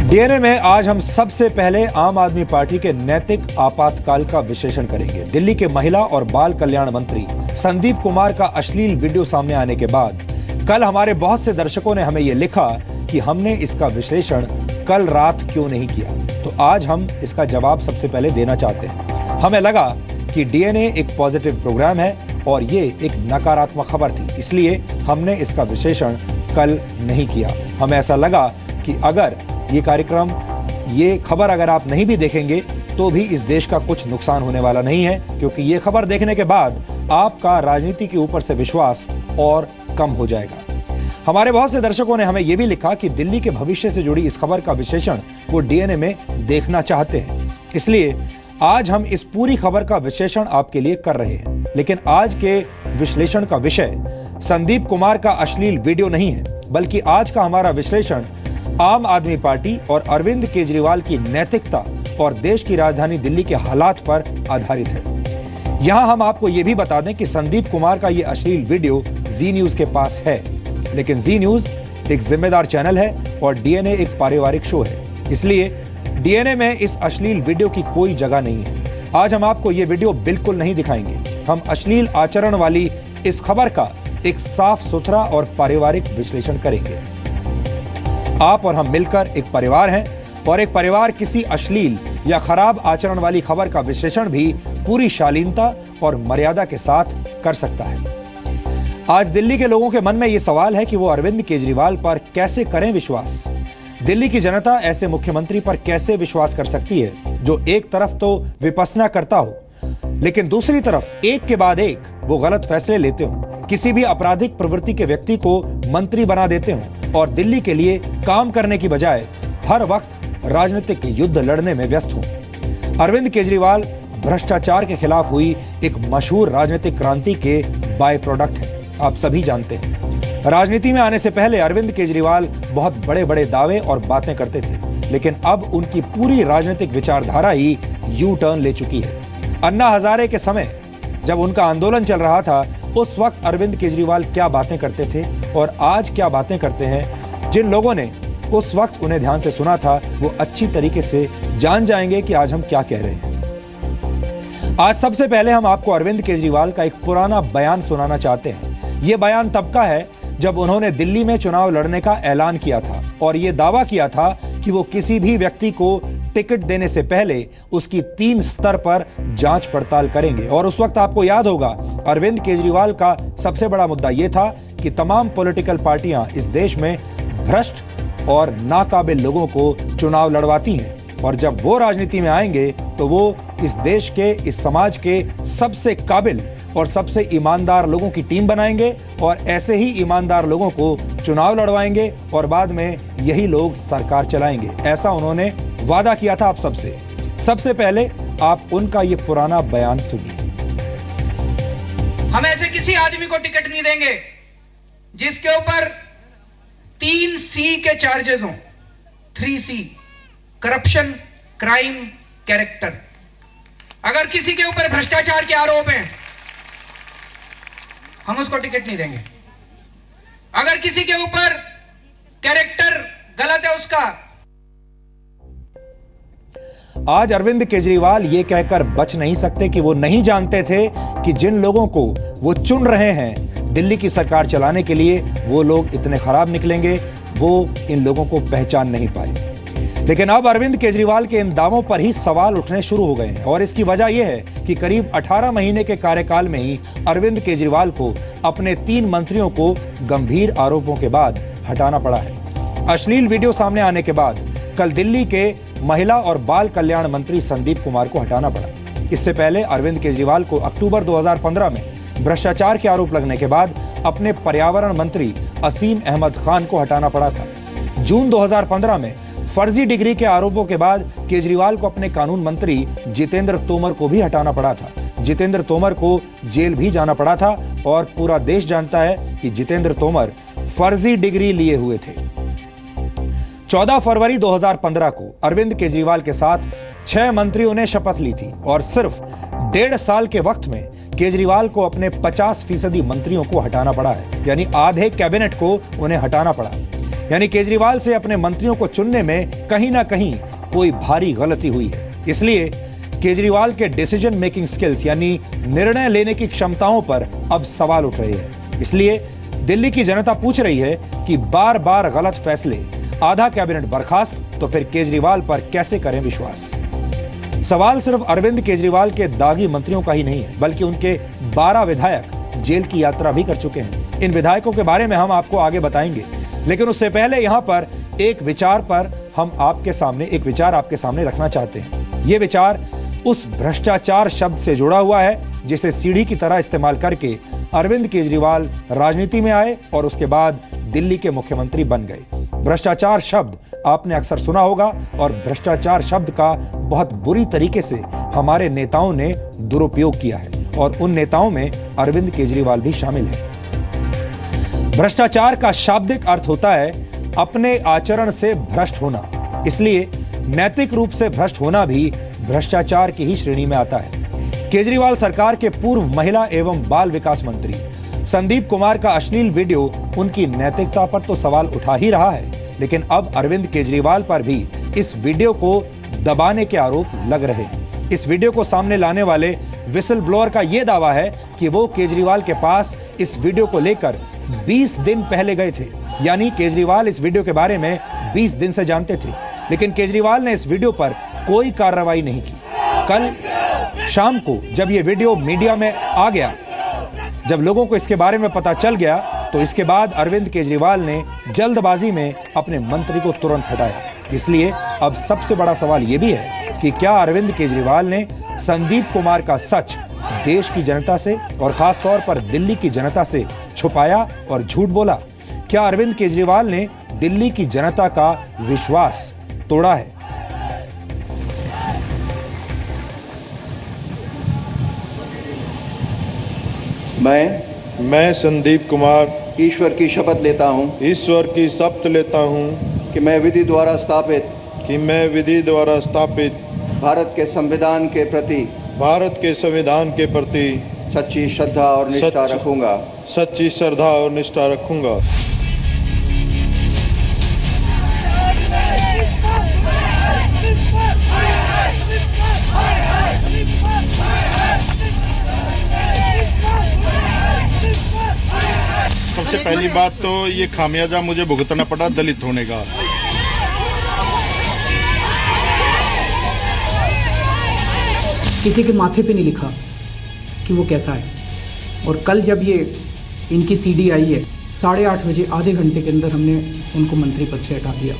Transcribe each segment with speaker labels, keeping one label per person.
Speaker 1: DNA में आज हम सबसे पहले आम आदमी पार्टी के नैतिक आपातकाल का विश्लेषण करेंगे। दिल्ली के महिला और बाल कल्याण मंत्री संदीप कुमार का अश्लील वीडियो सामने आने के बाद कल हमारे बहुत से दर्शकों ने हमें यह लिखा कि हमने इसका विश्लेषण कल रात क्यों नहीं किया। तो आज हम इसका जवाब सबसे पहले देना चाहते हैं। हमें लगा कि डीएनए एक पॉजिटिव प्रोग्राम है और ये एक नकारात्मक खबर थी, इसलिए हमने इसका विश्लेषण कल नहीं किया। हमें ऐसा लगा कि अगर ये खबर अगर आप नहीं भी देखेंगे तो भी इस देश का कुछ नुकसान होने वाला नहीं है, क्योंकि ये खबर देखने के बाद आपका राजनीति के ऊपर से विश्वास और कम हो जाएगा। हमारे बहुत से दर्शकों ने हमें यह भी लिखा कि दिल्ली के भविष्य से जुड़ी इस खबर का विश्लेषण वो डीएनए में देखना चाहते हैं, इसलिए आज हम इस पूरी खबर का विश्लेषण आपके लिए कर रहे हैं। लेकिन आज के विश्लेषण का विषय संदीप कुमार का अश्लील वीडियो नहीं है, बल्कि आज का हमारा विश्लेषण आम आदमी पार्टी और अरविंद केजरीवाल की नैतिकता और देश की राजधानी दिल्ली के हालात पर आधारित है। यहां हम आपको यह भी बता दें कि संदीप कुमार का यह अश्लील वीडियो जी न्यूज के पास है, लेकिन जी न्यूज एक जिम्मेदार चैनल है और डीएनए एक पारिवारिक शो है, इसलिए डीएनए में इस अश्लील वीडियो की कोई जगह नहीं है। आज हम आपको यह वीडियो बिल्कुल नहीं दिखाएंगे। हम अश्लील आचरण वाली इस खबर का एक साफ सुथरा और पारिवारिक विश्लेषण करेंगे। आप और हम मिलकर एक परिवार हैं और एक परिवार किसी अश्लील या खराब आचरण वाली खबर का विश्लेषण भी पूरी शालीनता और मर्यादा के साथ कर सकता है। आज दिल्ली के लोगों के मन में यह सवाल है कि वो अरविंद केजरीवाल पर कैसे करें विश्वास। दिल्ली की जनता ऐसे मुख्यमंत्री पर कैसे विश्वास कर सकती है जो एक तरफ तो विपश्यना करता हो, लेकिन दूसरी तरफ एक के बाद एक वो गलत फैसले लेते हो, किसी भी आपराधिक प्रवृत्ति के व्यक्ति को मंत्री बना देते हो और दिल्ली के लिए काम करने की बजाय हर वक्त राजनीतिक युद्ध लड़ने में व्यस्त हो। अरविंद केजरीवाल भ्रष्टाचार के खिलाफ हुई एक मशहूर राजनीतिक क्रांति के बाय प्रोडक्ट है, आप सभी जानते हैं। राजनीति में आने से पहले अरविंद केजरीवाल बहुत बड़े बड़े दावे और बातें करते थे, लेकिन अब उनकी पूरी राजनीतिक विचारधारा ही यू टर्न ले चुकी है। अन्ना हजारे के समय जब उनका आंदोलन चल रहा था, उस वक्त अरविंद केजरीवाल क्या बातें करते थे और आज क्या बातें करते हैं, जिन लोगों ने उस वक्त उन्हें ध्यान से सुना था वो अच्छी तरीके से जान जाएंगे कि आज हम क्या कह रहे हैं। आज सबसे पहले हम आपको अरविंद केजरीवाल का एक पुराना बयान सुनाना चाहते हैं। ये बयान तब का है जब उन्होंने दिल्ली में चुनाव लड़ने का ऐलान किया था और ये दावा किया था कि वो किसी भी व्यक्ति को टिकट देने से पहले उसकी 3 स्तर पर जांच पड़ताल करेंगे। और उस वक्त आपको याद होगा अरविंद केजरीवाल का सबसे बड़ा मुद्दा यह था कि तमाम पॉलिटिकल पार्टियां इस देश में भ्रष्ट और नाकाबिल लोगों को चुनाव लड़वाती हैं, और जब वो राजनीति में आएंगे तो वो इस देश के, इस समाज के सबसे काबिल और सबसे ईमानदार लोगों की टीम बनाएंगे और ऐसे ही ईमानदार लोगों को चुनाव लड़वाएंगे और बाद में यही लोग सरकार चलाएंगे। ऐसा उन्होंने वादा किया था आप सबसे। सबसे पहले आप उनका ये पुराना बयान सुनिए।
Speaker 2: हम ऐसे किसी आदमी को टिकट नहीं देंगे जिसके ऊपर 3C के चार्जेस हों। 3C, corruption, crime, character. अगर किसी के ऊपर भ्रष्टाचार के आरोप हैं, हम उसको टिकट नहीं देंगे। अगर किसी के ऊपर कैरेक्टर गलत है उसका।
Speaker 1: आज अरविंद केजरीवाल ये कहकर बच नहीं सकते कि वो नहीं जानते थे कि जिन लोगों को वो चुन रहे हैं दिल्ली की सरकार चलाने के लिए, वो लोग इतने खराब निकलेंगे, वो इन लोगों को पहचान नहीं पाए। लेकिन अब अरविंद केजरीवाल के इन दावों पर ही सवाल उठने शुरू हो गए हैं और इसकी वजह यह है कि करीब 18 महीने के कार्यकाल में ही अरविंद केजरीवाल को अपने 3 मंत्रियों को गंभीर आरोपों के बाद हटाना पड़ा है। अश्लील वीडियो सामने आने के बाद कल दिल्ली के महिला और बाल कल्याण मंत्री संदीप कुमार को हटाना पड़ा। इससे पहले अरविंद केजरीवाल को अक्टूबर 2015 में भ्रष्टाचार के आरोप लगने के बाद अपने पर्यावरण मंत्री असीम अहमद खान को हटाना पड़ा था। जून 2015 में फर्जी डिग्री के आरोपों के बाद केजरीवाल को अपने कानून मंत्री जितेंद्र तोमर को भी हटाना पड़ा था। जितेंद्र तोमर को जेल भी जाना पड़ा था और पूरा देश जानता है कि जितेंद्र तोमर फर्जी डिग्री लिए हुए थे। 14 फरवरी 2015 को अरविंद केजरीवाल के साथ 6 मंत्रियों ने शपथ ली थी और सिर्फ 1.5 साल के वक्त में केजरीवाल को अपने 50% मंत्रियों को हटाना पड़ा है, यानी आधे कैबिनेट को उन्हें हटाना पड़ा। यानी केजरीवाल से अपने मंत्रियों को चुनने में कहीं ना कहीं कोई भारी गलती हुई है। इसलिए केजरीवाल के डिसीजन मेकिंग स्किल्स यानी निर्णय लेने की क्षमताओं पर अब सवाल उठ रहे हैं। इसलिए दिल्ली की जनता पूछ रही है कि बार बार गलत फैसले, आधा कैबिनेट बर्खास्त, तो फिर केजरीवाल पर कैसे करें विश्वास। सवाल सिर्फ अरविंद केजरीवाल के दागी मंत्रियों का ही नहीं है, बल्कि उनके 12 विधायक जेल की यात्रा भी कर चुके हैं। इन विधायकों के बारे में हम आपको आगे बताएंगे, लेकिन उससे पहले यहां पर एक विचार आपके सामने रखना चाहते हैं। यह विचार उस भ्रष्टाचार शब्द से जुड़ा हुआ है जिसे सीढ़ी की तरह इस्तेमाल करके अरविंद केजरीवाल राजनीति में आए और उसके बाद दिल्ली के मुख्यमंत्री बन गए। भ्रष्टाचार शब्द आपने अक्सर सुना होगा और भ्रष्टाचार शब्द का बहुत बुरी तरीके से हमारे नेताओं ने दुरुपयोग किया है और उन नेताओं में अरविंद केजरीवाल भी शामिल है। भ्रष्टाचार का शाब्दिक अर्थ होता है अपने आचरण से भ्रष्ट होना, इसलिए नैतिक रूप से भ्रष्ट होना भी भ्रष्टाचार की ही श्रेणी में आता है। केजरीवाल सरकार के पूर्व महिला एवं बाल विकास मंत्री संदीप कुमार का अश्लील वीडियो उनकी नैतिकता पर तो सवाल उठा ही रहा है, लेकिन अब अरविंद केजरीवाल पर भी इस वीडियो को दबाने के आरोप लग रहे हैं। इस वीडियो को सामने लाने वाले विसल ब्लोअर का यह दावा है कि वो केजरीवाल के पास इस वीडियो को लेकर 20 दिन पहले गए थे, यानी केजरीवाल इस वीडियो के बारे में 20 दिन से जानते थे, लेकिन केजरीवाल ने इस वीडियो पर कोई कार्रवाई नहीं की। कल शाम को जब यह वीडियो मीडिया में आ गया, जब लोगों को इसके बारे में पता चल गया, तो इसके बाद अरविंद केजरीवाल ने जल्दबाजी में अपने मंत्री को तुरंत हटाया। इसलिए अब सबसे बड़ा सवाल यह भी है कि क्या अरविंद केजरीवाल ने संदीप कुमार का सच देश की जनता से और खास तौर पर दिल्ली की जनता से छुपाया और झूठ बोला? क्या अरविंद केजरीवाल ने दिल्ली की जनता का विश्वास तोड़ा है?
Speaker 3: मैं संदीप कुमार
Speaker 4: ईश्वर की शपथ लेता हूं कि मैं विधि द्वारा स्थापित भारत के संविधान के प्रति सच्ची श्रद्धा और निष्ठा रखूंगा।
Speaker 3: सबसे पहली बात तो ये खामियाजा मुझे भुगतना पड़ा दलित होने का।
Speaker 5: किसी के माथे पे नहीं लिखा कि वो कैसा है। और कल जब ये इनकी सीडी आई है 8:30 बजे, आधे घंटे के अंदर हमने उनको मंत्री पद से हटा दिया।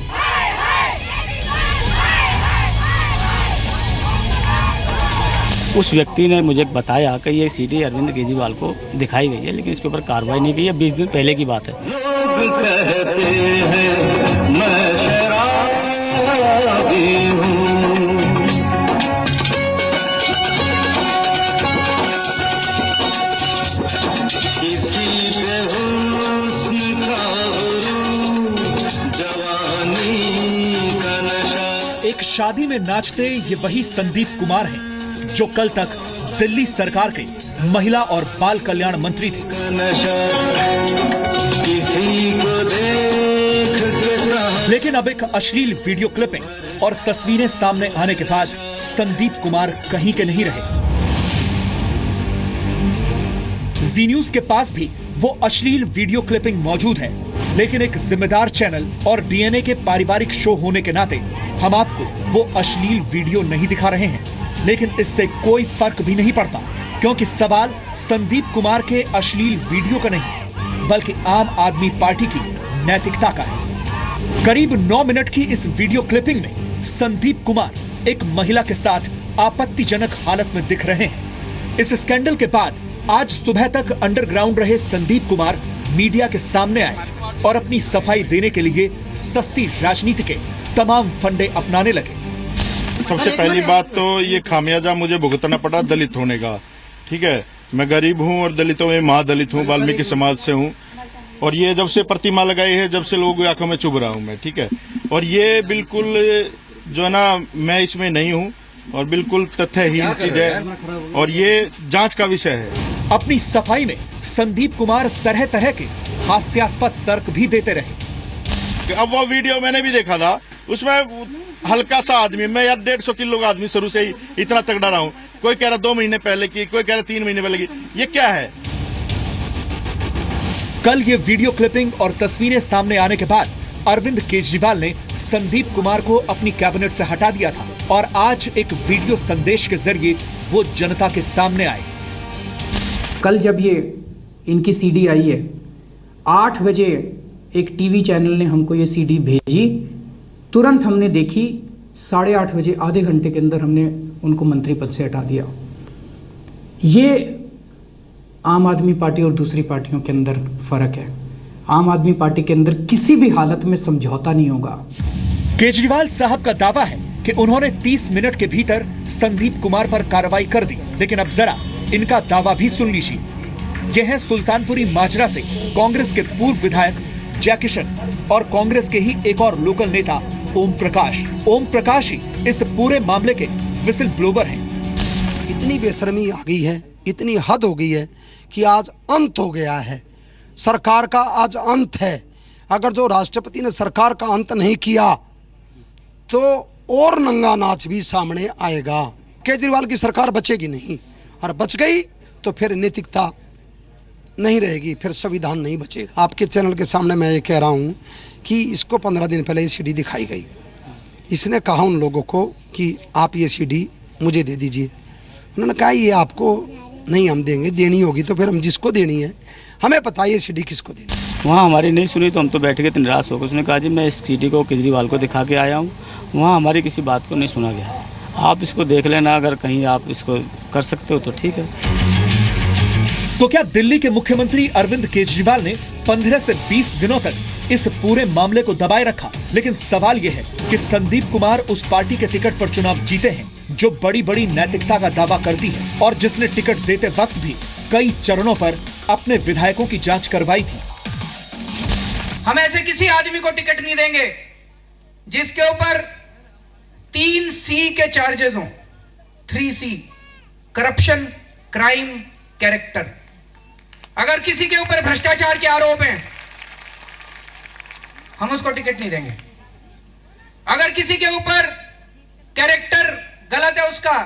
Speaker 6: उस व्यक्ति ने मुझे बताया कि ये सीडी अरविंद केजरीवाल को दिखाई गई है, लेकिन इसके ऊपर कार्रवाई नहीं की है। 20 दिन पहले की बात है। लोग कहते हैं मैं शराबी हूं। किसी पे हुस्न का जवानी का नशा।
Speaker 7: एक शादी में नाचते ये वही संदीप कुमार हैं जो कल तक दिल्ली सरकार के महिला और बाल कल्याण मंत्री थे। लेकिन अब एक अश्लील वीडियो क्लिपिंग और तस्वीरें सामने आने के बाद संदीप कुमार कहीं के नहीं रहे। जी न्यूज के पास भी वो अश्लील वीडियो क्लिपिंग मौजूद है, लेकिन एक जिम्मेदार चैनल और डीएनए के पारिवारिक शो होने के नाते हम आपको वो अश्लील वीडियो नहीं दिखा रहे हैं। लेकिन इससे कोई फर्क भी नहीं पड़ता, क्योंकि सवाल संदीप कुमार के अश्लील वीडियो का नहीं, बल्कि आम आदमी पार्टी की नैतिकता का है। करीब 9 मिनट की इस वीडियो क्लिपिंग में संदीप कुमार एक महिला के साथ आपत्तिजनक हालत में दिख रहे हैं। इस स्कैंडल के बाद आज सुबह तक अंडरग्राउंड रहे संदीप कुमार मीडिया के सामने आए और अपनी सफाई देने के लिए सस्ती राजनीति के तमाम फंडे अपनाने लगे।
Speaker 3: सबसे पहली बात तो ये खामियाजा मुझे भुगतना पड़ा दलित होने का। ठीक है, मैं गरीब हूँ और दलितों में महादलित हूँ, वाल्मीकि समाज से हूँ, और ये जब से प्रतिमा लगाई है जब से लोगों की आंखों में चुभ रहा हूँ मैं। ठीक है, और ये बिल्कुल जो है ना, मैं इसमें नहीं हूँ और बिल्कुल तथ्यहीन चीज है और ये जांच का विषय है।
Speaker 7: अपनी सफाई में संदीप कुमार तरह तरह के हास्यास्पद तर्क भी देते रहे।
Speaker 3: अब वो वीडियो मैंने भी देखा था, उसमें हल्का सा आदमी, मैं यार 150 किलो का आदमी शुरू से ही इतना तगड़ा रहा हूं। कोई कह रहा 2 महीने पहले की, कोई कह रहा 3 महीने पहले की। ये क्या है?
Speaker 7: कल ये वीडियो क्लिपिंग और तस्वीरें सामने आने के बाद अरविंद केजरीवाल ने संदीप कुमार को अपनी कैबिनेट से हटा दिया था और आज एक वीडियो संदेश के जरिए वो जनता के सामने आए।
Speaker 5: कल जब ये इनकी सीडी आई है, 8 बजे एक टीवी चैनल ने हमको ये सीडी भेजी, तुरंत हमने देखी, 8:30 बजे आधे घंटे के अंदर हमने उनको मंत्री पद से हटा दिया। ये आम आदमी पार्टी और दूसरी पार्टियों के अंदर फर्क है। आम आदमी पार्टी के अंदर किसी भी हालत में समझौता नहीं होगा।
Speaker 7: केजरीवाल साहब का दावा है कि उन्होंने 30 मिनट के भीतर संदीप कुमार पर कार्रवाई कर दी, लेकिन अब जरा इनका दावा भी सुन लीजिए। यह है सुल्तानपुरी माजरा से कांग्रेस के पूर्व विधायक जयकिशन और कांग्रेस के ही एक और लोकल नेता ओम प्रकाश। ओम प्रकाश ही इस पूरे मामले के विसिल ब्लोवर हैं।
Speaker 8: इतनी बेशर्मी आ गई है, इतनी हद हो गई है कि आज अंत हो गया है। सरकार का आज अंत है। अगर जो राष्ट्रपति ने सरकार का अंत नहीं किया तो और नंगा नाच भी सामने आएगा। केजरीवाल की सरकार बचेगी नहीं, और बच गई तो फिर नैतिकता नहीं रहेगी, फिर संविधान नहीं बचेगा। आपके चैनल के सामने मैं ये कह रहा हूँ कि इसको 15 दिन पहले ये सीडी दिखाई गई। इसने कहा उन लोगों को कि आप ये सीडी मुझे दे दीजिए। उन्होंने कहा ये आपको नहीं हम देंगे, देनी होगी तो फिर हम जिसको देनी है हमें पता है ये सीडी किसको देनी।
Speaker 6: वहाँ हमारी नहीं सुनी तो हम तो बैठ गए निराश होकर। उसने कहा जी मैं इस सीडी को केजरीवाल को दिखा के आया हूँ, वहाँ हमारी किसी बात को नहीं सुना गया है, आप इसको देख लेना, अगर कहीं आप इसको कर सकते हो तो ठीक है।
Speaker 7: तो क्या दिल्ली के मुख्यमंत्री अरविंद केजरीवाल ने 15 से 20 दिनों तक इस पूरे मामले को दबाए रखा? लेकिन सवाल यह है कि संदीप कुमार उस पार्टी के टिकट पर चुनाव जीते हैं जो बड़ी बड़ी नैतिकता का दावा करती है और जिसने टिकट देते वक्त भी कई चरणों पर अपने विधायकों की जांच करवाई थी।
Speaker 2: हम ऐसे किसी आदमी को टिकट नहीं देंगे जिसके ऊपर 3C के चार्जेस हों। 3C, corruption, crime, character. अगर किसी के ऊपर भ्रष्टाचार के आरोप हैं, हम उसको टिकट नहीं देंगे। अगर किसी के ऊपर कैरेक्टर गलत है उसका,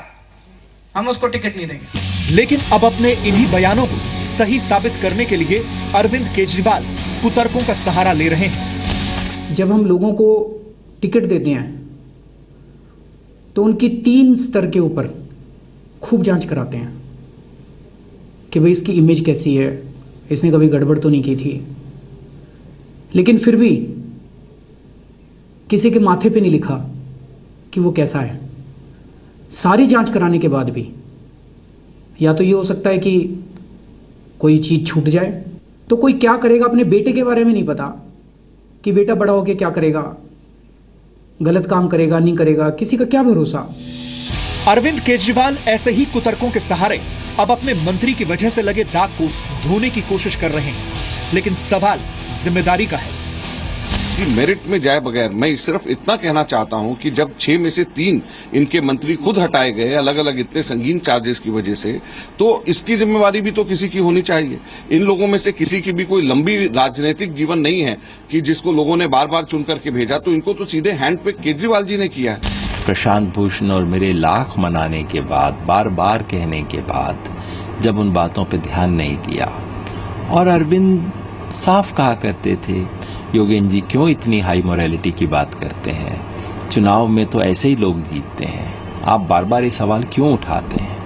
Speaker 2: हम उसको टिकट नहीं देंगे।
Speaker 7: लेकिन अब अपने इन्हीं बयानों को सही साबित करने के लिए अरविंद केजरीवाल कुतर्कों का सहारा ले रहे हैं।
Speaker 5: जब हम लोगों को टिकट देते हैं तो उनकी 3 स्तर के ऊपर खूब जांच कराते हैं कि भाई इसकी इमेज कैसी है, इसने कभी गड़बड़ तो नहीं की थी। लेकिन फिर भी किसी के माथे पे नहीं लिखा कि वो कैसा है। सारी जांच कराने के बाद भी या तो ये हो सकता है कि कोई चीज छूट जाए, तो कोई क्या करेगा अपने बेटे के बारे में नहीं पता कि बेटा बड़ा होके क्या करेगा, गलत काम करेगा नहीं करेगा, किसी का क्या भरोसा।
Speaker 7: अरविंद केजरीवाल ऐसे ही कुतर्कों के सहारे अब अपने मंत्री की वजह से लगे दाग को धोने की कोशिश कर रहे हैं, लेकिन सवाल जिम्मेदारी का है।
Speaker 9: जी, मेरिट में जाए बगैर मैं सिर्फ इतना कहना चाहता हूं कि जब 6 में से 3 इनके मंत्री खुद हटाए गए अलग अलग इतने संगीन चार्जेस की वजह से, तो इसकी जिम्मेवारी भी तो किसी की होनी चाहिए। इन लोगों में से किसी की भी कोई लंबी राजनीतिक जीवन नहीं है कि जिसको लोगों ने बार बार चुन करके भेजा, तो इनको तो सीधे हैंड पे केजरीवाल जी ने किया है।
Speaker 10: प्रशांत भूषण और मेरे लाख मनाने के बाद, बार बार कहने के बाद जब उन बातों पे ध्यान नहीं दिया, और अरविंद साफ कहा करते थे योगेंद्र जी क्यों इतनी हाई मोरालिटी की बात करते हैं, चुनाव में तो ऐसे ही लोग जीतते हैं, आप बार बार ये सवाल क्यों उठाते हैं।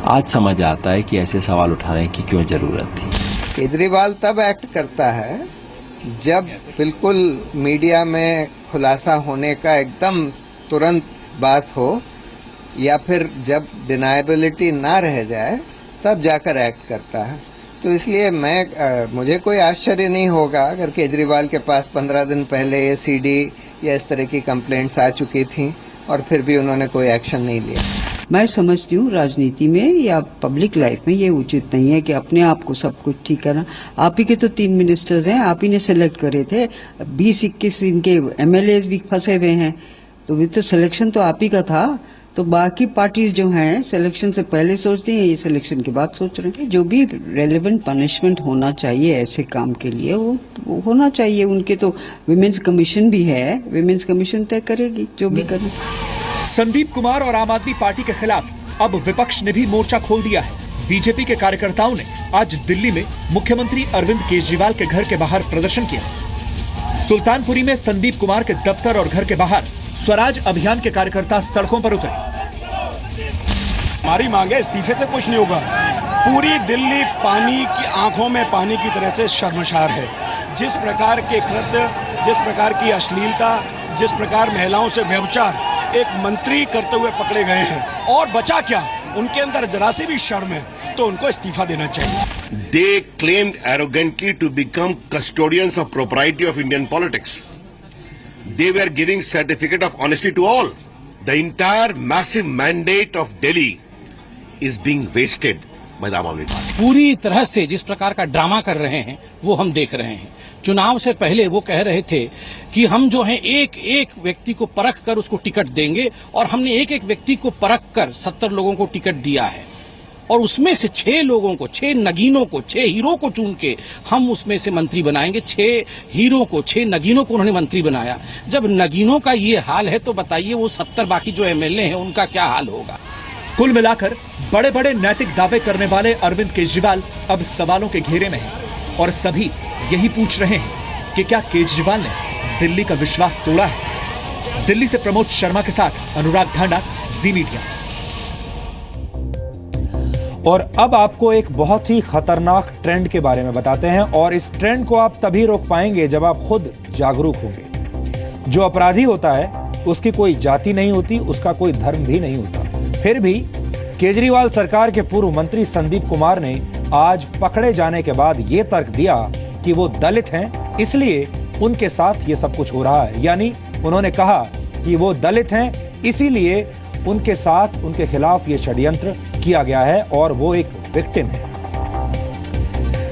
Speaker 10: आज समझ आता है कि ऐसे सवाल उठाने की क्यों जरूरत थी।
Speaker 11: केजरीवाल तब एक्ट करता है जब बिल्कुल मीडिया में खुलासा होने का एकदम तुरंत बात हो, या फिर जब डिनायबिलिटी ना रह जाए तब जाकर एक्ट करता है। तो इसलिए मुझे कोई आश्चर्य नहीं होगा अगर केजरीवाल के पास 15 दिन पहले ये सीडी या इस तरह की कंप्लेंट्स आ चुकी थी और फिर भी उन्होंने कोई एक्शन नहीं लिया।
Speaker 12: मैं समझती हूँ राजनीति में या पब्लिक लाइफ में ये उचित नहीं है कि अपने आप को सब कुछ ठीक करना। आप ही के तो 3 मिनिस्टर्स हैं, आप ही ने सेलेक्ट करे थे, 20-21 इनके MLAs भी फंसे हुए हैं, तो भी तो सिलेक्शन तो आप ही का था। तो बाकी पार्टीज जो हैं सिलेक्शन से पहले सोचती हैं, ये सिलेक्शन के बाद सोच रहे हैं। जो भी रेलेवेंट पनिशमेंट होना चाहिए ऐसे काम के लिए वो होना चाहिए। उनके तो विमेंस कमीशन भी है, विमेंस कमीशन तय करेगी जो भी करे।
Speaker 7: संदीप कुमार और आम आदमी पार्टी के खिलाफ अब विपक्ष ने भी मोर्चा खोल दिया है। बीजेपी के कार्यकर्ताओं ने आज दिल्ली में मुख्यमंत्री अरविंद केजरीवाल के घर के बाहर प्रदर्शन किया। सुल्तानपुरी में संदीप कुमार के दफ्तर और घर के बाहर स्वराज अभियान के कार्यकर्ता सड़कों पर उतरे।
Speaker 13: हमारी मांग है, इस्तीफे से कुछ नहीं होगा। पूरी दिल्ली पानी की आंखों में पानी की तरह से शर्मसार है। जिस प्रकार के कृत्य, जिस प्रकार की अश्लीलता, जिस प्रकार महिलाओं से व्यभिचार एक मंत्री करते हुए पकड़े गए हैं, और बचा क्या, उनके अंदर जरा सी भी शर्म है तो उनको इस्तीफा देना चाहिए।
Speaker 14: They claimed arrogantly to become custodians of propriety of Indian politics. They were giving certificate of honesty to all. The entire massive mandate of Delhi is being wasted by the Aam Aadmi Party.
Speaker 15: पूरी तरह से जिस प्रकार का drama कर रहे हैं वो हम देख रहे हैं। चुनाव से पहले वो कह रहे थे कि हम जो है एक एक व्यक्ति को परख कर उसको टिकट देंगे, और हमने एक एक व्यक्ति को परख कर 70 लोगों को टिकट दिया है, और उसमें से 6 लोगों को, 6 नगीनों को, 6 हीरो को चुन के हम उसमें से मंत्री बनाएंगे। 6 हीरो को, 6 नगीनों को उन्होंने मंत्री बनाया। जब नगीनों का ये हाल है तो बताइए वो 70 बाकी जो एमएलए हैं उनका क्या हाल होगा।
Speaker 7: कुल मिलाकर बड़े बड़े नैतिक दावे करने वाले अरविंद केजरीवाल अब सवालों के घेरे में हैं, और सभी यही पूछ रहे हैं कि क्या केजरीवाल ने दिल्ली का विश्वास तोड़ा है। दिल्ली से प्रमोद शर्मा के साथ अनुराग ढांडा, जी मीडिया।
Speaker 1: और अब आपको एक बहुत ही खतरनाक ट्रेंड के बारे में बताते हैं, और इस ट्रेंड को आप तभी रोक पाएंगे जब आप खुद जागरूक होंगे। जो अपराधी होता है उसकी कोई जाति नहीं होती, उसका कोई धर्म भी नहीं होता। फिर भी केजरीवाल सरकार के पूर्व मंत्री संदीप कुमार ने आज पकड़े जाने के बाद यह तर्क दिया कि वो दलित हैं, इसलिए उनके साथ ये सब कुछ हो रहा है। यानी उन्होंने कहा कि वो दलित हैं, इसीलिए उनके साथ, उनके खिलाफ ये षड्यंत्र किया गया है और वो एक विक्टिम है।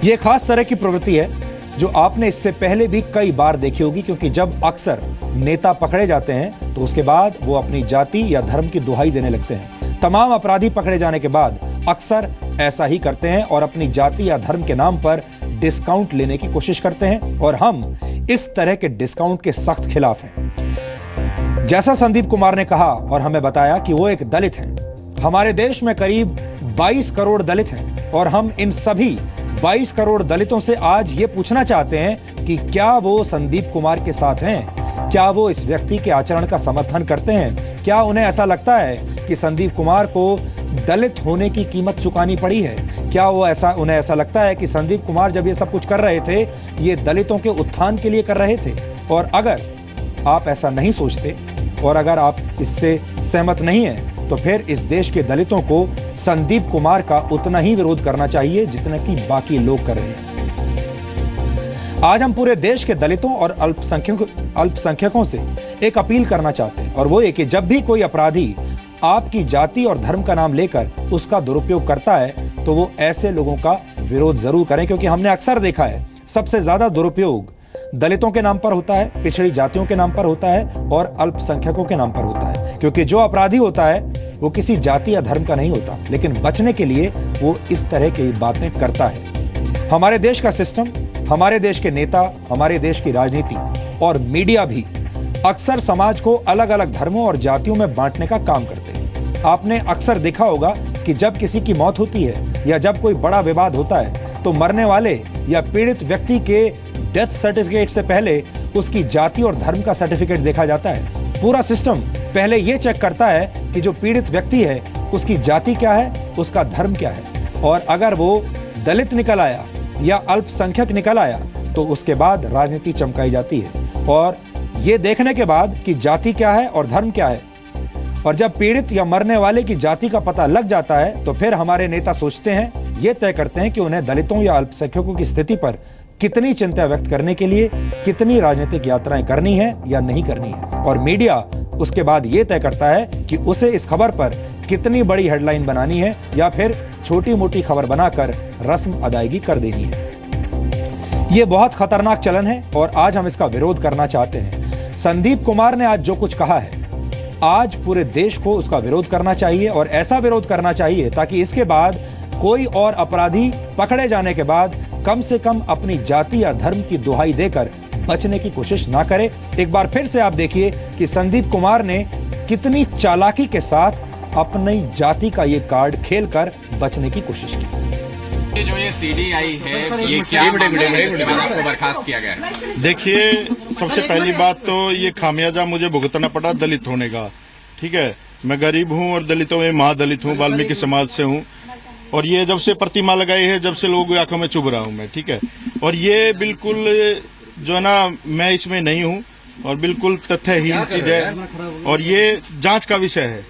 Speaker 1: ये खास तरह की प्रवृत्ति है जो आपने इससे पहले भी कई बार देखी होगी, क्योंकि जब अक्सर नेता पकड़े जाते हैं तो उसके बाद वो अपनी जाति या धर्म की दुहाई देने लगते हैं। तमाम अपराधी पकड़े जाने के बाद अक्सर ऐसा ही करते हैं और अपनी जाति या धर्म के नाम पर डिस्काउंट लेने की कोशिश करते हैं, और हम इस तरह के डिस्काउंट के सख्त खिलाफ हैं। जैसा संदीप कुमार ने कहा और हमें बताया कि वो एक दलित हैं। हमारे देश में करीब 22 करोड़ दलित हैं, और हम इन सभी 22 करोड़ दलितों से आज ये पूछना चाहते हैं कि क्या वो संदीप कुमार के साथ हैं? क्या वो इस व्यक्ति के आचरण का समर्थन करते हैं? क्या उन्हें ऐसा लगता है कि संदीप कुमार को दलित होने की कीमत चुकानी पड़ी है? क्या उन्हें ऐसा लगता है कि संदीप कुमार जब ये सब कुछ कर रहे थे ये दलितों के उत्थान के लिए कर रहे थे? और अगर आप ऐसा नहीं सोचते और अगर आप इससे सहमत नहीं हैं, तो फिर इस देश के दलितों को संदीप कुमार का उतना ही विरोध करना चाहिए जितना कि बाकी लोग कर रहे हैं। आज हम पूरे देश के दलितों और अल्पसंख्यकों से एक अपील करना चाहते हैं, और वो ये कि जब भी कोई अपराधी आपकी जाति और धर्म का नाम लेकर उसका दुरुपयोग करता है तो वो ऐसे लोगों का विरोध जरूर करें, क्योंकि हमने अक्सर देखा है सबसे ज्यादा दुरुपयोग दलितों के नाम पर होता है, पिछड़ी जातियों के नाम पर होता है और अल्पसंख्यकों के नाम पर होता है। क्योंकि जो अपराधी होता है वो किसी जाति या धर्म का नहीं होता, लेकिन बचने के लिए वो इस तरह की बातें करता है। हमारे देश का सिस्टम, हमारे देश के नेता, हमारे देश की राजनीति और मीडिया भी अक्सर समाज को अलग अलग धर्मों और जातियों में बांटने का काम करते हैं। आपने अक्सर देखा होगा कि जब किसी की मौत होती है या जब कोई बड़ा विवाद होता है तो मरने वाले या पीड़ित व्यक्ति के डेथ सर्टिफिकेट से पहले उसकी जाति और धर्म का सर्टिफिकेट देखा जाता है। पूरा सिस्टम पहले यह चेक करता है कि जो पीड़ित व्यक्ति है उसकी जाति क्या है, उसका धर्म क्या है, और अगर वो दलित निकल आया या अल्पसंख्यक निकल आया तो उसके बाद राजनीति चमकाई जाती है, और ये देखने के बाद कि जाति क्या है और धर्म क्या है, और जब पीड़ित या मरने वाले की जाति का पता लग जाता है तो फिर हमारे नेता सोचते हैं, ये तय करते हैं कि उन्हें दलितों या अल्पसंख्यकों की स्थिति पर कितनी चिंता व्यक्त करने के लिए कितनी राजनीतिक यात्राएं करनी है या नहीं करनी है, और मीडिया उसके बाद ये तय करता है कि उसे इस खबर पर कितनी बड़ी हेडलाइन बनानी है या फिर छोटी मोटी खबर बनाकर रस्म अदायगी कर देनी है। ये बहुत खतरनाक चलन है और आज हम इसका विरोध करना चाहते हैं। संदीप कुमार ने आज जो कुछ कहा है आज पूरे देश को उसका विरोध करना चाहिए और ऐसा विरोध करना चाहिए ताकि इसके बाद कोई और अपराधी पकड़े जाने के बाद कम से कम अपनी जाति या धर्म की दुहाई देकर बचने की कोशिश ना करे। एक बार फिर से आप देखिए कि संदीप कुमार ने कितनी चालाकी के साथ अपनी जाति का ये कार्ड खेलकर बचने की कोशिश की।
Speaker 16: ये जो ये सीडी आई है, ये क्या आपको बर्खास्त किया गया है?
Speaker 3: देखिए, सबसे पहली बात तो ये खामियाजा मुझे भुगतना पड़ा दलित होने का। ठीक है, मैं गरीब हूँ और दलितों में महादलित हूँ, वाल्मीकि समाज से हूँ। और ये जब से प्रतिमा लगाई है, जब से लोगों की आंखों में चुभ रहा हूँ मैं। ठीक है, और ये बिल्कुल जो है ना, मैं इसमें नहीं हूँ और बिल्कुल तथ्यहीन चीज है और ये जांच का विषय है।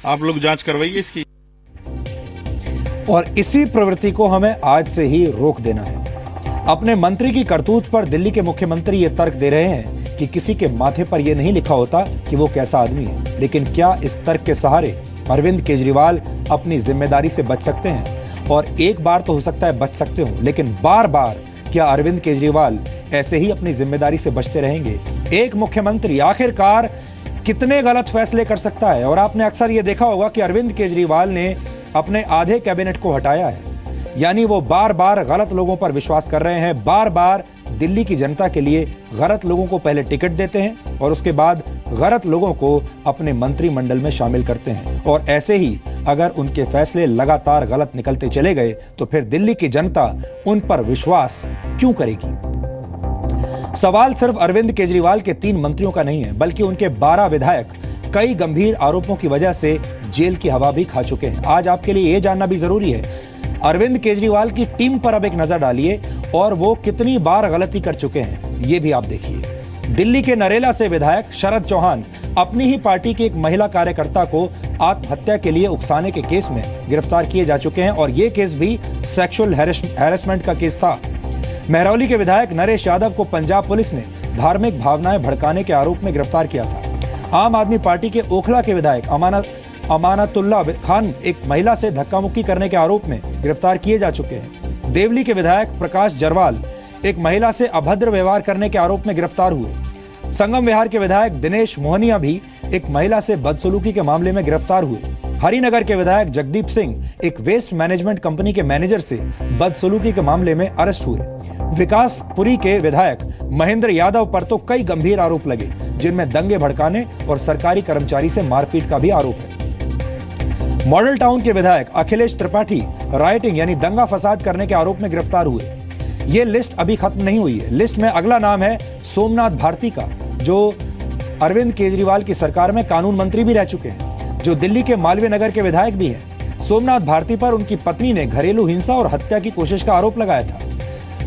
Speaker 3: आप लोग जांच करवाइए इसकी।
Speaker 1: और इसी प्रवृत्ति को हमें आज से ही रोक देना है। अपने मंत्री की करतूत पर दिल्ली के मुख्यमंत्री ये तर्क दे रहे हैं कि किसी के माथे पर यह नहीं लिखा होता कि वो कैसा आदमी है, लेकिन क्या इस तर्क के सहारे अरविंद केजरीवाल अपनी जिम्मेदारी से बच सकते हैं? और एक बार तो हो सकता है बच सकते हो, लेकिन बार बार क्या अरविंद केजरीवाल ऐसे ही अपनी जिम्मेदारी से बचते रहेंगे? एक मुख्यमंत्री आखिरकार कितने गलत फैसले कर सकता है? और आपने अक्सर यह देखा होगा कि अरविंद केजरीवाल ने अपने आधे कैबिनेट को हटाया है, यानी वो बार बार गलत लोगों पर विश्वास कर रहे हैं, बार बार दिल्ली की जनता के लिए गलत लोगों को पहले टिकट देते हैं और उसके बाद गलत लोगों को अपने मंत्रिमंडल में शामिल करते हैं। और ऐसे ही अगर उनके फैसले लगातार गलत निकलते चले गए तो फिर दिल्ली की जनता उन पर विश्वास क्यों करेगी? सवाल सिर्फ अरविंद केजरीवाल के 3 मंत्रियों का नहीं है, बल्कि उनके 12 विधायक कई गंभीर आरोपों की वजह से जेल की हवा भी खा चुके हैं। आज आपके लिए यह जानना भी जरूरी है, अरविंद केजरीवाल की टीम पर अब एक नजर डालिए और वो कितनी बार गलती कर चुके हैं, ये भी आप देखिए। दिल्ली के नरेला से विधायक शरद चौहान अपनी ही पार्टी की एक महिला कार्यकर्ता को आत्महत्या के लिए उकसाने के केस में गिरफ्तार किए जा चुके हैं और ये केस भी सेक्सुअल हैरेसमेंट का केस था। महरौली के विधायक नरेश यादव को पंजाब पुलिस ने धार्मिक भावनाएं भड़काने के आरोप में गिरफ्तार किया था। आम आदमी पार्टी के ओखला के विधायक अमानतुल्लाह खान एक महिला से धक्का मुक्की करने के आरोप में गिरफ्तार किए जा चुके हैं। देवली के विधायक प्रकाश जरवाल एक महिला से अभद्र व्यवहार करने के आरोप में गिरफ्तार हुए। संगम विहार के विधायक दिनेश मोहनिया भी एक महिला से बदसलूकी के मामले में गिरफ्तार हुए। हरिनगर के विधायक जगदीप सिंह एक वेस्ट मैनेजमेंट कंपनी के मैनेजर से बदसलूकी के मामले में अरेस्ट हुए। विकासपुरी के विधायक महेंद्र यादव पर तो कई गंभीर आरोप लगे, जिनमें दंगे भड़काने और सरकारी कर्मचारी से मारपीट का भी आरोप है। मॉडल टाउन के विधायक अखिलेश त्रिपाठी राइटिंग यानी दंगा फसाद करने के आरोप में गिरफ्तार हुए। यह लिस्ट अभी खत्म नहीं हुई है। लिस्ट में अगला नाम है सोमनाथ भारती का, जो अरविंद केजरीवाल की सरकार में कानून मंत्री भी रह चुके हैं, जो दिल्ली के मालवीय नगर के विधायक भी हैं। सोमनाथ भारती पर उनकी पत्नी ने घरेलू हिंसा और हत्या की कोशिश का आरोप लगाया था।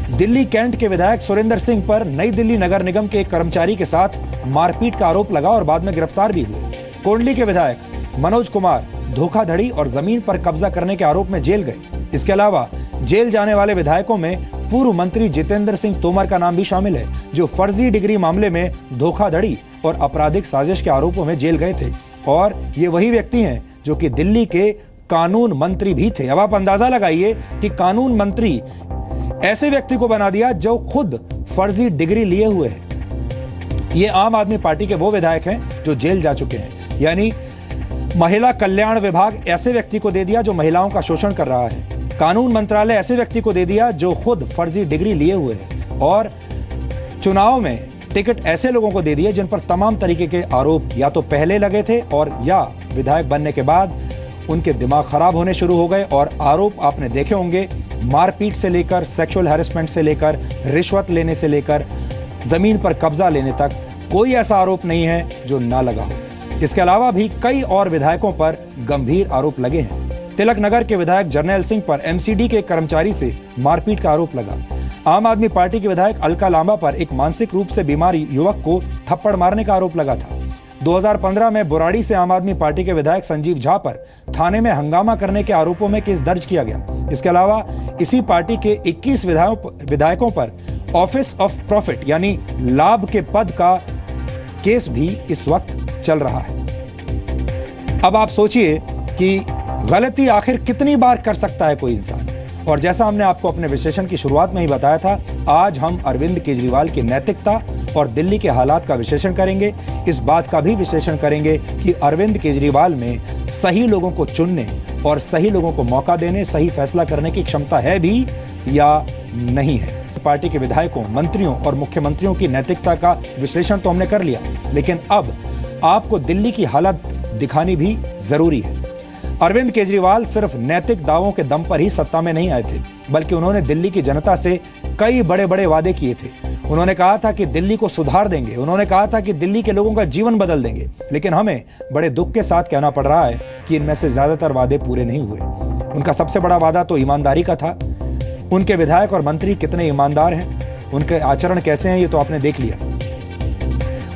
Speaker 1: दिल्ली कैंट के विधायक सुरेंद्र सिंह पर नई दिल्ली नगर निगम के एक कर्मचारी के साथ मारपीट का आरोप लगा और बाद में गिरफ्तार भी हुए। कोंडली के विधायक मनोज कुमार धोखाधड़ी और जमीन पर कब्जा करने के आरोप में जेल गए। इसके अलावा जेल जाने वाले विधायकों में पूर्व मंत्री जितेंद्र सिंह तोमर का नाम भी शामिल है, जो फर्जी डिग्री मामले में धोखाधड़ी और आपराधिक साजिश के आरोपों में जेल गए थे। और ये वही व्यक्ति हैं जो कि दिल्ली के कानून मंत्री भी थे। अब आप अंदाजा लगाइए कि कानून मंत्री ऐसे व्यक्ति को बना दिया जो खुद फर्जी डिग्री लिए हुए हैं। ये आम आदमी पार्टी के वो विधायक हैं जो जेल जा चुके हैं। यानी महिला कल्याण विभाग ऐसे व्यक्ति को दे दिया जो महिलाओं का शोषण कर रहा है। कानून मंत्रालय ऐसे व्यक्ति को दे दिया जो खुद फर्जी डिग्री लिए हुए हैं। और चुनाव में टिकट ऐसे लोगों को दे दिए जिन पर तमाम तरीके के आरोप या तो पहले लगे थे और या विधायक बनने के बाद उनके दिमाग खराब होने शुरू हो गए। और आरोप आपने देखे होंगे, मारपीट से लेकर सेक्सुअल हैरेसमेंट से लेकर रिश्वत लेने से लेकर जमीन पर कब्जा लेने तक कोई ऐसा आरोप नहीं है जो ना लगा हो। इसके अलावा भी कई और विधायकों पर गंभीर आरोप लगे हैं। तिलक नगर के विधायक जर्नैल सिंह पर एमसीडी के कर्मचारी से मारपीट का आरोप लगा। आम आदमी पार्टी के विधायक अलका लांबा पर एक मानसिक रूप से बीमार युवक को थप्पड़ मारने का आरोप लगा था। 2015 में बुराड़ी से आम आदमी पार्टी के विधायक संजीव झा पर थाने में हंगामा करने के आरोपों में केस दर्ज किया गया। इसके अलावा इसी पार्टी के 21 विधायकों पर ऑफिस ऑफ प्रॉफिट यानी लाभ के पद का केस भी इस वक्त चल रहा है। अब आप सोचिए कि गलती आखिर कितनी बार कर सकता है कोई इंसान। और जैसा हमने आपको अपने विश्लेषण की शुरुआत में ही बताया था, आज हम अरविंद केजरीवाल की नैतिकता और दिल्ली के हालात का विश्लेषण करेंगे। इस बात का भी विश्लेषण करेंगे कि अरविंद केजरीवाल में सही लोगों को चुनने और सही लोगों को मौका देने, सही फैसला करने की क्षमता है भी या नहीं है। पार्टी के विधायकों, मंत्रियों और मुख्यमंत्रियों की नैतिकता का विश्लेषण तो हमने कर लिया, लेकिन अब आपको दिल्ली की हालत दिखानी भी जरूरी है। अरविंद केजरीवाल सिर्फ नैतिक दावों के दम पर ही सत्ता में नहीं आए थे, बल्कि उन्होंने दिल्ली की जनता से कई बड़े बड़े वादे किए थे। उन्होंने कहा था कि दिल्ली को सुधार देंगे, उन्होंने कहा था कि दिल्ली के लोगों का जीवन बदल देंगे, लेकिन हमें बड़े दुख के साथ कहना पड़ रहा है कि इनमें से ज्यादातर वादे पूरे नहीं हुए। उनका सबसे बड़ा वादा तो ईमानदारी का था। उनके विधायक और मंत्री कितने ईमानदार हैं, उनके आचरण कैसे हैं, ये तो आपने देख लिया।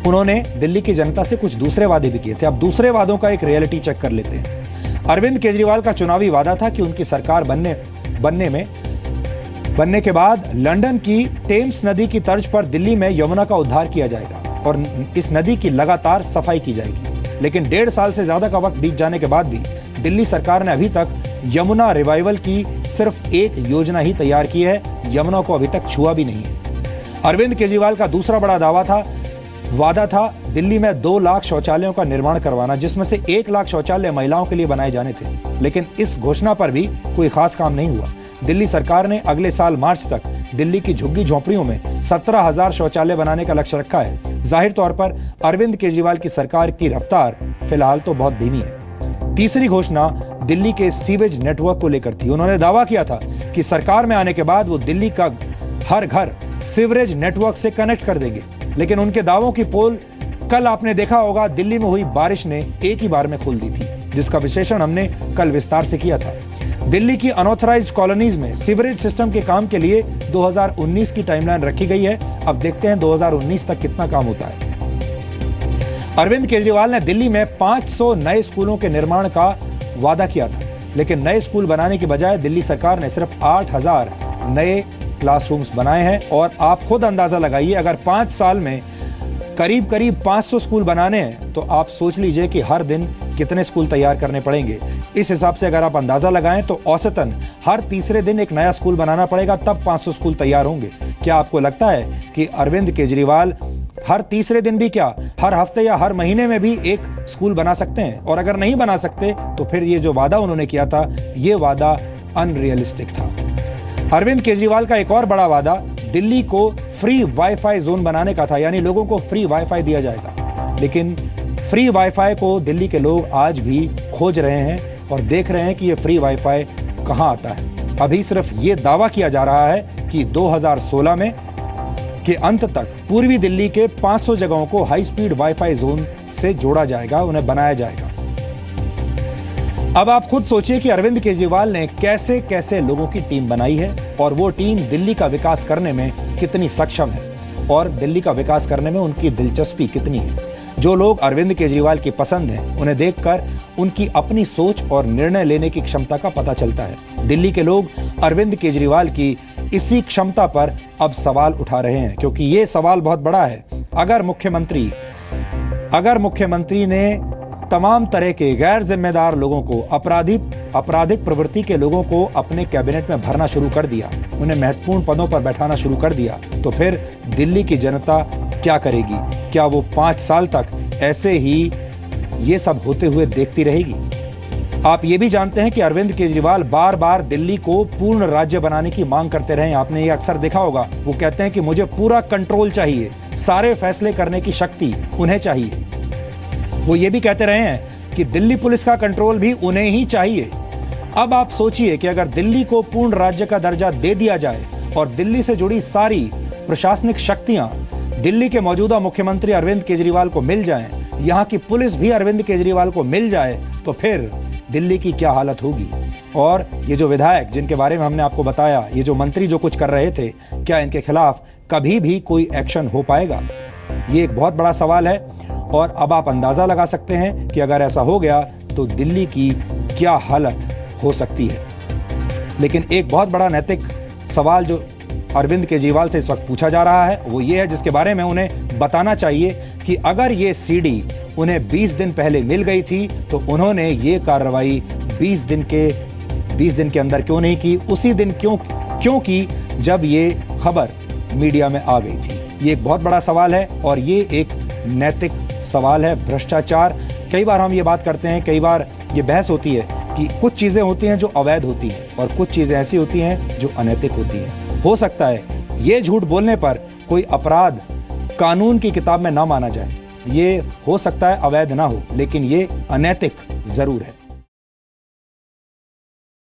Speaker 1: उन्होंने दिल्ली की जनता से कुछ दूसरे वादे भी किए थे। अब दूसरे वादों का एक रियलिटी चेक कर लेते हैं। अरविंद केजरीवाल का चुनावी वादा था कि उनकी सरकार बनने के बाद लंदन की टेम्स नदी की तर्ज पर दिल्ली में यमुना का उद्धार किया जाएगा और इस नदी की लगातार सफाई की जाएगी। लेकिन 1.5 साल से ज्यादा का वक्त बीत जाने के बाद भी दिल्ली सरकार ने अभी तक यमुना रिवाइवल की सिर्फ एक योजना ही तैयार की है, यमुना को अभी तक छुआ भी नहीं है। अरविंद केजरीवाल का दूसरा बड़ा वादा था दिल्ली में 2 लाख शौचालयों का निर्माण करवाना, जिसमें से 1 लाख शौचालय महिलाओं के लिए बनाए जाने थे। लेकिन इस घोषणा पर भी कोई खास काम नहीं हुआ। दिल्ली सरकार ने अगले साल मार्च तक दिल्ली की झुग्गी झोंपड़ियों में 17,000 शौचालय बनाने का लक्ष्य रखा है। जाहिर तौर पर अरविंद केजरीवाल की सरकार की रफ्तार फिलहाल तो बहुत धीमी है। तीसरी घोषणा दिल्ली के सीवेज नेटवर्क को लेकर थी। उन्होंने दावा किया था कि सरकार में आने के बाद वो दिल्ली का हर घर सीवरेज नेटवर्क से कनेक्ट कर देंगे, लेकिन उनके दावों की पोल कल आपने देखा होगा दिल्ली में हुई बारिश ने एक ही बार में खोल दी थी, जिसका विश्लेषण हमने कल विस्तार से किया था। दिल्ली की अनऑथराइज्ड कॉलोनीज में सीवरेज सिस्टम के काम के लिए 2019 की टाइमलाइन रखी गई है। अब देखते हैं 2019 तक कितना काम होता है। अरविंद केजरीवाल ने दिल्ली में 500 नए स्कूलों के निर्माण का वादा किया था, लेकिन नए स्कूल बनाने की बजाय दिल्ली सरकार ने सिर्फ 8,000 नए क्लासरूम्स बनाए हैं। और आप खुद अंदाजा लगाइए, अगर 5 साल में करीब 500 स्कूल बनाने हैं तो आप सोच लीजिए कि हर दिन कितने स्कूल तैयार करने पड़ेंगे। इस हिसाब से अगर आप अंदाजा लगाएं तो औसतन हर तीसरे दिन एक नया स्कूल बनाना पड़ेगा, तब 500 स्कूल तैयार होंगे। क्या आपको लगता है कि अरविंद केजरीवाल हर तीसरे दिन भी क्या, हर हफ्ते या हर महीने में भी एक स्कूल बना सकते हैं? और अगर नहीं बना सकते तो फिर ये जो वादा उन्होंने किया था, ये वादा अनरियलिस्टिक था। अरविंद केजरीवाल का एक और बड़ा वादा दिल्ली को फ्री वाईफाई जोन बनाने का था, यानी लोगों को फ्री वाईफाई दिया जाएगा। लेकिन फ्री वाईफाई को दिल्ली के लोग आज भी खोज रहे हैं और देख रहे हैं कि ये फ्री वाईफाई कहां आता है। अभी सिर्फ ये दावा किया जा रहा है कि 2016 में के अंत तक पूर्वी दिल्ली के 500 जगहों को हाई स्पीड वाईफाई जोन से जोड़ा जाएगा, उन्हें बनाया जाएगा। अब आप खुद सोचिए कि अरविंद केजरीवाल ने कैसे कैसे लोगों की टीम बनाई है और वो टीम दिल्ली का विकास करने में कितनी सक्षम है और दिल्ली का विकास करने में उनकी दिलचस्पी कितनी है। जो लोग अरविंद केजरीवाल की पसंद हैं, उन्हें देखकर उनकी अपनी सोच और निर्णय लेने की क्षमता का पता चलता है। दिल्ली के लोग अरविंद केजरीवाल की इसी क्षमता पर अब सवाल उठा रहे हैं, क्योंकि ये सवाल बहुत बड़ा है। अगर मुख्यमंत्री ने तमाम तरह के गैर जिम्मेदार लोगों को, आपराधिक प्रवृत्ति के लोगों को अपने कैबिनेट में भरना शुरू कर दिया, उन्हें महत्वपूर्ण पदों पर बैठाना शुरू कर दिया, तो फिर दिल्ली की जनता क्या करेगी? क्या वो 5 साल तक ऐसे ही ये सब होते हुए देखती रहेगी? आप ये भी जानते हैं कि अरविंद केजरीवाल बार बार दिल्ली को पूर्ण राज्य बनाने की मांग करते रहे। आपने ये अक्सर देखा होगा, वो कहते हैं कि मुझे पूरा कंट्रोल चाहिए, सारे फैसले करने की शक्ति उन्हें चाहिए। वो ये भी कहते रहे हैं कि दिल्ली पुलिस का कंट्रोल भी उन्हें ही चाहिए। अब आप सोचिए कि अगर दिल्ली को पूर्ण राज्य का दर्जा दे दिया जाए और दिल्ली से जुड़ी सारी प्रशासनिक शक्तियां दिल्ली के मौजूदा मुख्यमंत्री अरविंद केजरीवाल को मिल जाएं, यहां की पुलिस भी अरविंद केजरीवाल को मिल जाए, तो फिर दिल्ली की क्या हालत होगी। और ये जो विधायक जिनके बारे में हमने आपको बताया, ये जो मंत्री जो कुछ कर रहे थे, क्या इनके खिलाफ कभी भी कोई एक्शन हो पाएगा? ये एक बहुत बड़ा सवाल है। और अब आप अंदाजा लगा सकते हैं कि अगर ऐसा हो गया तो दिल्ली की क्या हालत हो सकती है। लेकिन एक बहुत बड़ा नैतिक सवाल जो अरविंद केजरीवाल से इस वक्त पूछा जा रहा है, वो ये है, जिसके बारे में उन्हें बताना चाहिए कि अगर ये सीडी उन्हें 20 दिन पहले मिल गई थी तो उन्होंने ये कार्रवाई 20 दिन के अंदर क्यों नहीं की, उसी दिन क्यों की जब ये खबर मीडिया में आ गई थी। ये एक बहुत बड़ा सवाल है और ये एक नैतिक सवाल है। भ्रष्टाचार, कई बार हम ये बात करते हैं, कई बार ये बहस होती है कि कुछ चीज़ें होती हैं जो अवैध होती हैं और कुछ चीज़ें ऐसी होती हैं जो अनैतिक होती हैं। हो सकता है ये झूठ बोलने पर कोई अपराध कानून की किताब में ना माना जाए, ये हो सकता है अवैध ना हो, लेकिन ये अनैतिक जरूर है।